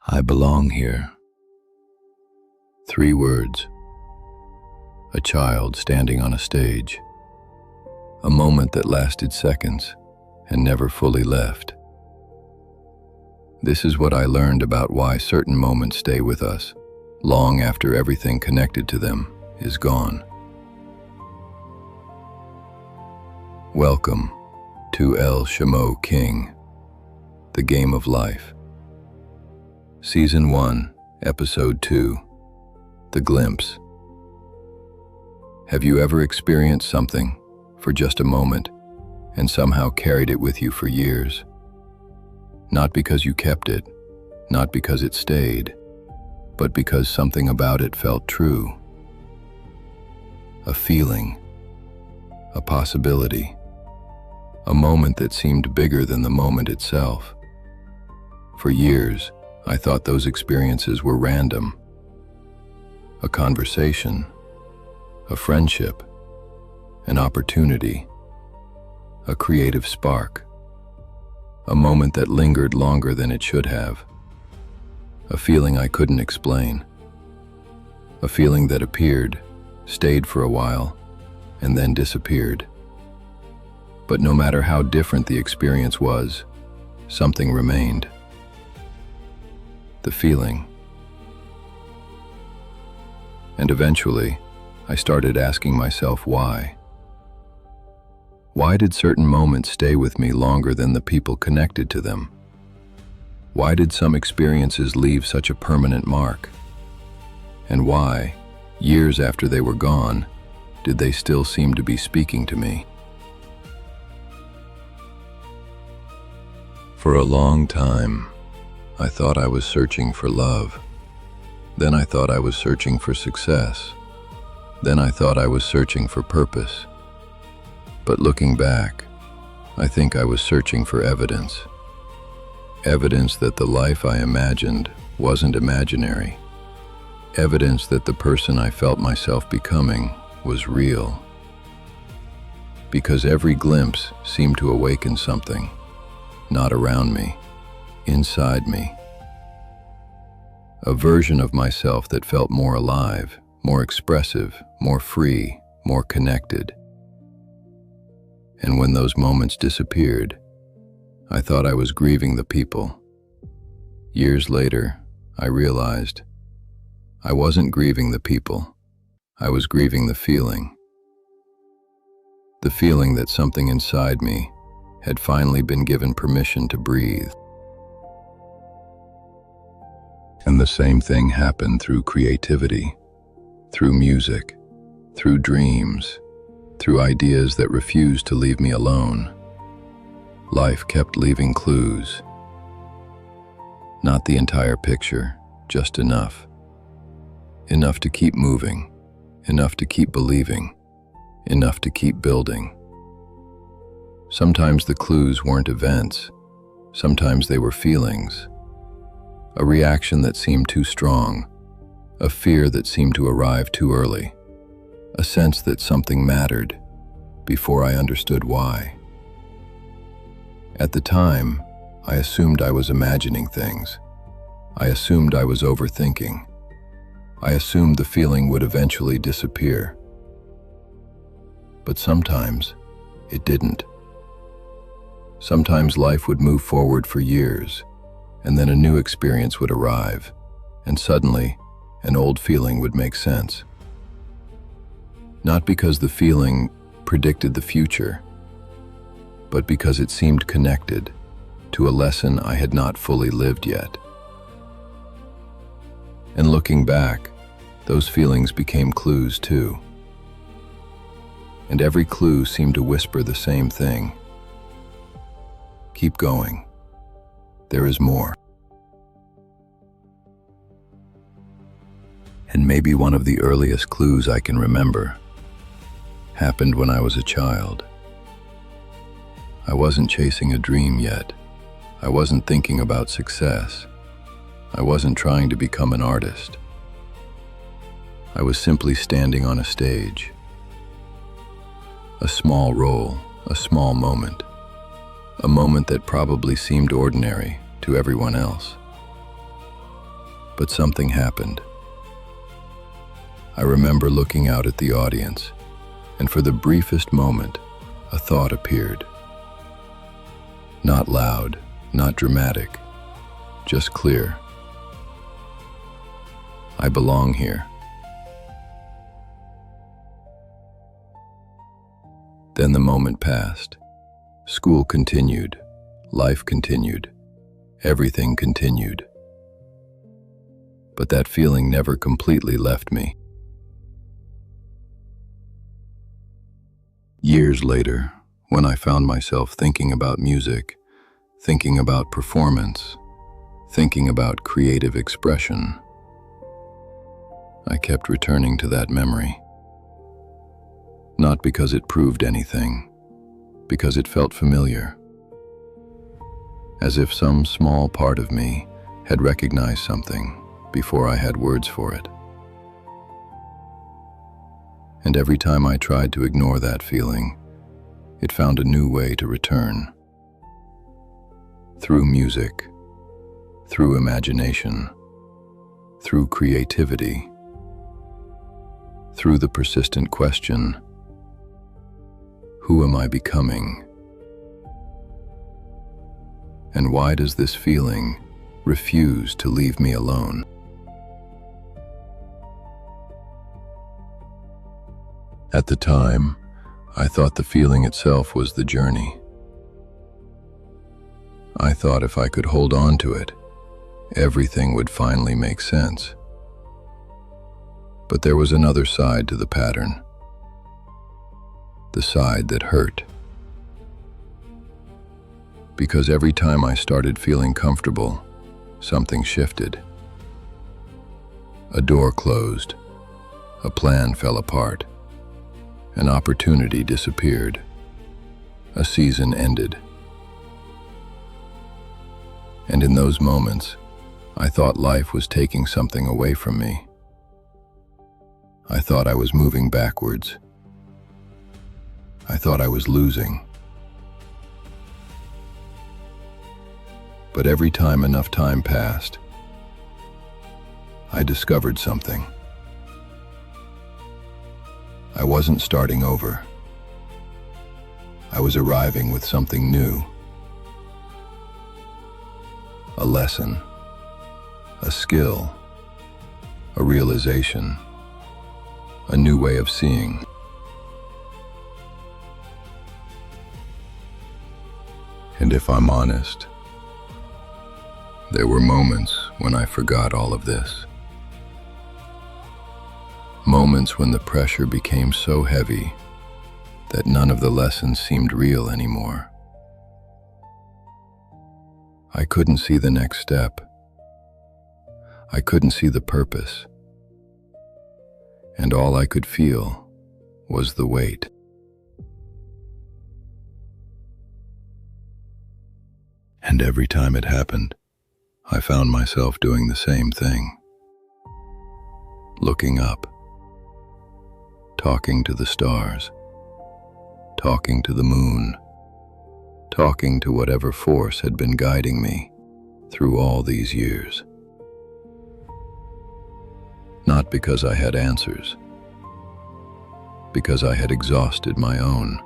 I belong here. 3 words. A child standing on a stage. A moment that lasted seconds and never fully left. This is what I learned about why certain moments stay with us, long after everything connected to them is gone. Welcome to Shemo King, The Game of Life. Season 1, Episode 2, The Glimpse. Have you ever experienced something for just a moment and somehow carried it with you for years? Not because you kept it, not because it stayed, but because something about it felt true. A feeling, a possibility, a moment that seemed bigger than the moment itself. For years, I thought those experiences were random. A conversation, a friendship, an opportunity, a creative spark, a moment that lingered longer than it should have, a feeling I couldn't explain, a feeling that appeared, stayed for a while, and then disappeared. But no matter how different the experience was, something remained. The feeling. And eventually, I started asking myself why. Why did certain moments stay with me longer than the people connected to them? Why did some experiences leave such a permanent mark? And why, years after they were gone, did they still seem to be speaking to me? For a long time, I thought I was searching for love. Then I thought I was searching for success. Then I thought I was searching for purpose. But looking back, I think I was searching for evidence. Evidence that the life I imagined wasn't imaginary. Evidence that the person I felt myself becoming was real. Because every glimpse seemed to awaken something, not around me, inside me. A version of myself that felt more alive, more expressive, more free, more connected. And when those moments disappeared, I thought I was grieving the people. Years later, I realized I wasn't grieving the people. I was grieving the feeling. The feeling that something inside me had finally been given permission to breathe. And the same thing happened through creativity, through music, through dreams, through ideas that refused to leave me alone. Life kept leaving clues. Not the entire picture, just enough. Enough to keep moving, enough to keep believing, enough to keep building. Sometimes the clues weren't events. Sometimes they were feelings. A reaction that seemed too strong. A fear that seemed to arrive too early. A sense that something mattered before I understood why. At the time, I assumed I was imagining things. I assumed I was overthinking. I assumed the feeling would eventually disappear. But sometimes, it didn't. Sometimes life would move forward for years, and then a new experience would arrive, and suddenly, an old feeling would make sense. Not because the feeling predicted the future, but because it seemed connected to a lesson I had not fully lived yet. And looking back, those feelings became clues too. And every clue seemed to whisper the same thing. Keep going. There is more. And maybe one of the earliest clues I can remember happened when I was a child. I wasn't chasing a dream yet. I wasn't thinking about success. I wasn't trying to become an artist. I was simply standing on a stage. A small role, a small moment. A moment that probably seemed ordinary to everyone else. But something happened. I remember looking out at the audience, and for the briefest moment, a thought appeared. Not loud, not dramatic, just clear. I belong here. Then the moment passed. School continued. Life continued. Everything continued. But that feeling never completely left me. Years later, when I found myself thinking about music, thinking about performance, thinking about creative expression, I kept returning to that memory. Not because it proved anything, because it felt familiar. As if some small part of me had recognized something before I had words for it. And every time I tried to ignore that feeling, it found a new way to return. Through music, through imagination, through creativity, through the persistent question, who am I becoming? And why does this feeling refuse to leave me alone? At the time, I thought the feeling itself was the journey. I thought if I could hold on to it, everything would finally make sense. But there was another side to the pattern. The side that hurt. Because every time I started feeling comfortable, something shifted. A door closed. A plan fell apart. An opportunity disappeared. A season ended. And in those moments, I thought life was taking something away from me. I thought I was moving backwards. I thought I was losing. But every time enough time passed, I discovered something. I wasn't starting over. I was arriving with something new. A lesson, a skill, a realization, a new way of seeing. And if I'm honest, there were moments when I forgot all of this. Moments when the pressure became so heavy that none of the lessons seemed real anymore. I couldn't see the next step. I couldn't see the purpose. And all I could feel was the weight. And every time it happened, I found myself doing the same thing. Looking up. Talking to the stars, talking to the moon, talking to whatever force had been guiding me through all these years. Not because I had answers, because I had exhausted my own.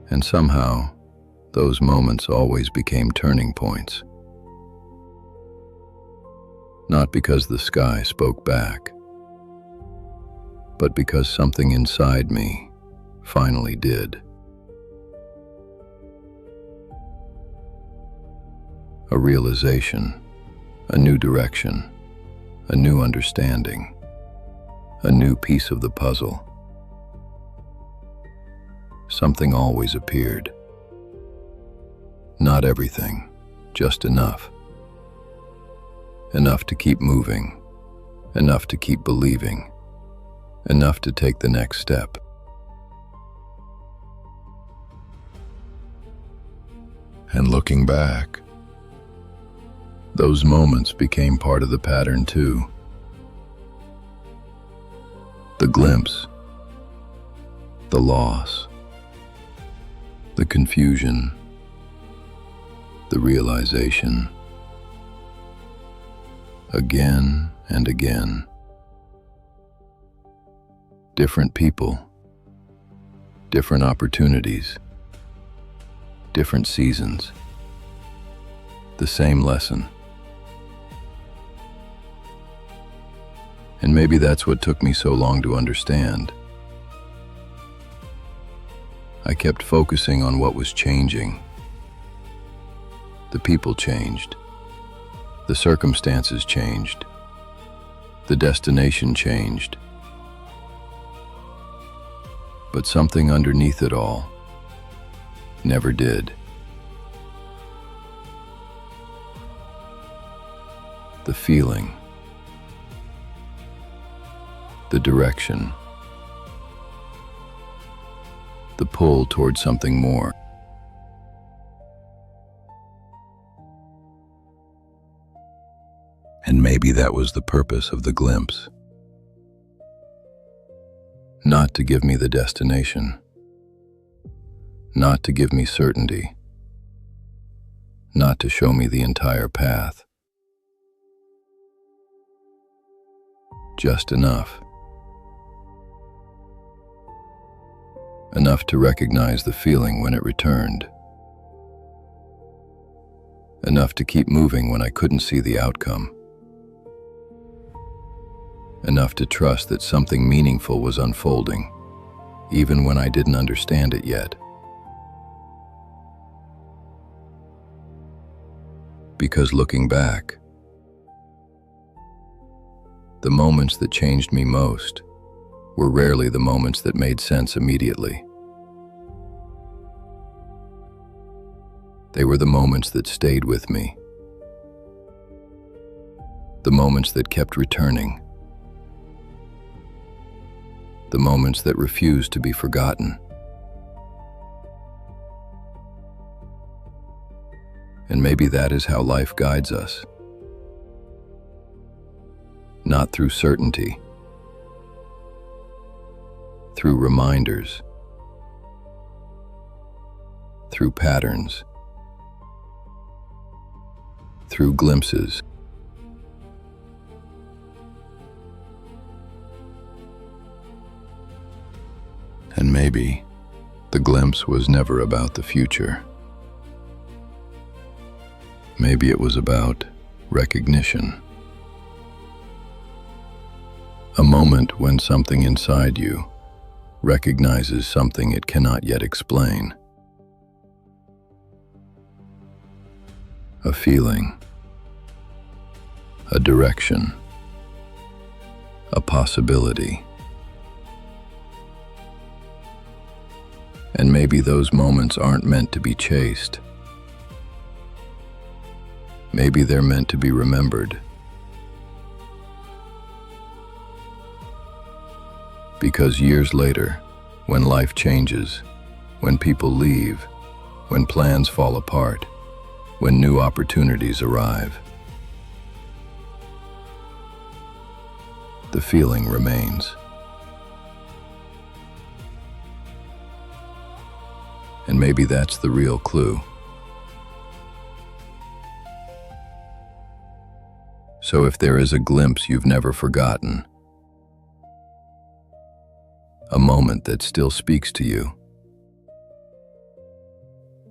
And somehow, those moments always became turning points. Not because the sky spoke back, but because something inside me finally did. A realization, a new direction, a new understanding, a new piece of the puzzle. Something always appeared. Not everything, just enough. Enough to keep moving, enough to keep believing, enough to take the next step. And looking back, those moments became part of the pattern too. The glimpse, the loss, the confusion, the realization, again and again. Different people, different opportunities, different seasons, the same lesson. And maybe that's what took me so long to understand. I kept focusing on what was changing. The people changed. The circumstances changed. The destination changed. But something underneath it all never did. The feeling, the direction, the pull toward something more. And maybe that was the purpose of the glimpse. Not to give me the destination, not to give me certainty, not to show me the entire path. Just enough. Enough to recognize the feeling when it returned. Enough to keep moving when I couldn't see the outcome. Enough to trust that something meaningful was unfolding, even when I didn't understand it yet. Because looking back, the moments that changed me most were rarely the moments that made sense immediately. They were the moments that stayed with me, the moments that kept returning, the moments that refused to be forgotten. And maybe that is how life guides us. Not through certainty, through reminders, through patterns, through glimpses. And maybe the glimpse was never about the future. Maybe it was about recognition. A moment when something inside you recognizes something it cannot yet explain. A feeling, a direction, a possibility. And maybe those moments aren't meant to be chased. Maybe they're meant to be remembered. Because years later, when life changes, when people leave, when plans fall apart, when new opportunities arrive, the feeling remains. And maybe that's the real clue. So if there is a glimpse you've never forgotten, a moment that still speaks to you,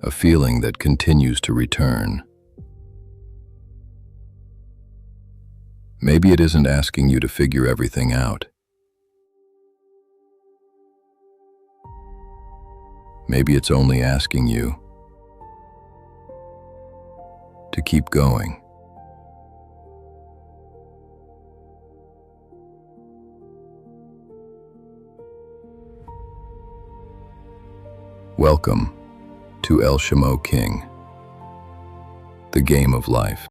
a feeling that continues to return, maybe it isn't asking you to figure everything out. Maybe it's only asking you to keep going. Welcome to Shemo King, the game of life.